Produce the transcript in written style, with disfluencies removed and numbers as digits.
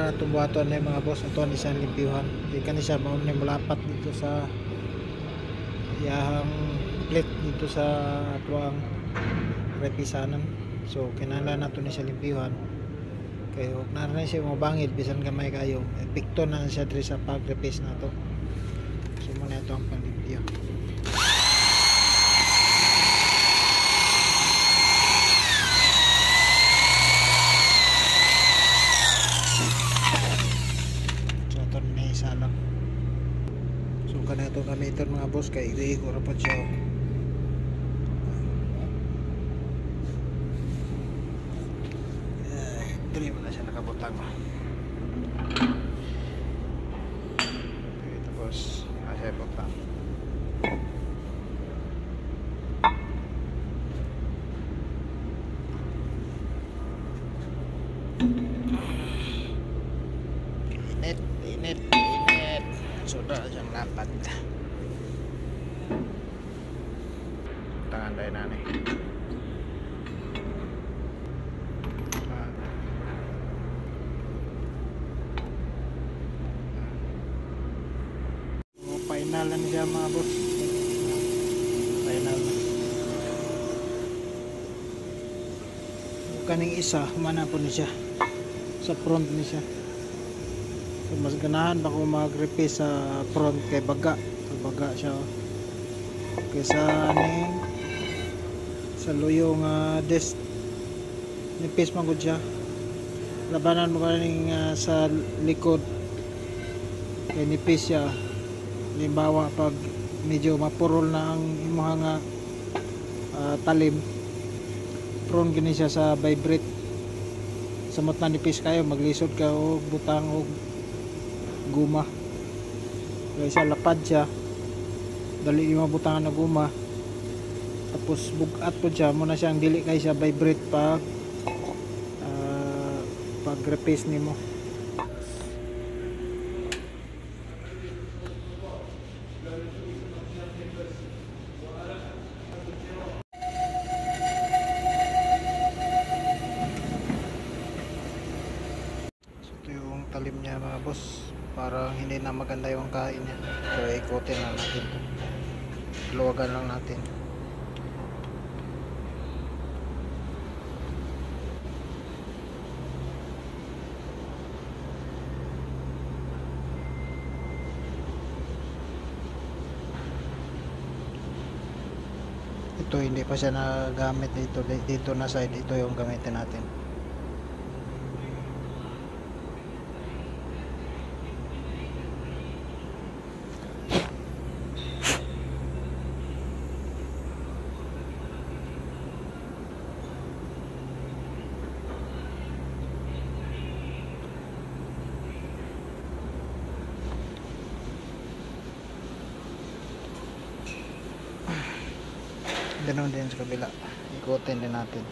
na itong buhaton na mga boss. Ito ni siya limpiyuhan. Di ka ni siya maunay mulapat dito sa iyahang plate dito sa tuwang repisanan. So kinahanglan nato ni siya limpiyuhan. Kaya huwag na rin siya mabangid bisan gamay kayo. Epekto na siya diri sa pag-repis na to. So muna ito ang panlimpyo. Isa lang. So kana ito gamiton mga boss kay igo ra po siya. Dili mo na siya nakabutang. Tapos siya butang. Init. Sudah jam 8. Tangan dahil na nih. Final na siya mga boss. Final na. Kaning isa, humana po niya siya. Sa front niya siya. So, mas ganahan ba kung mag-repace sa front kay baga. So, baga siya. Kaysa aning sa luyong desk nipis man gud siya. Labanan mo kaning sa likod kay nipis siya. Halimbawa pag medyo mapurol na ang imuhang talim, prone gini siya sa vibrate. Samot na nipis kayo, maglisod ka o butang o guma. Kaya siya lapad siya, dali yung butangan na guma, tapos bugat po siya, muna siyang dili kayo siya vibrate pag repace nimo. Talim niya mga boss, parang hindi na maganda yung kain niya. So ikutin lang natin, luwagan lang natin. Ito hindi pa siya nagamit dito na side, ito yung gamitin natin. Ganun din sa kabila, ikutin din natin.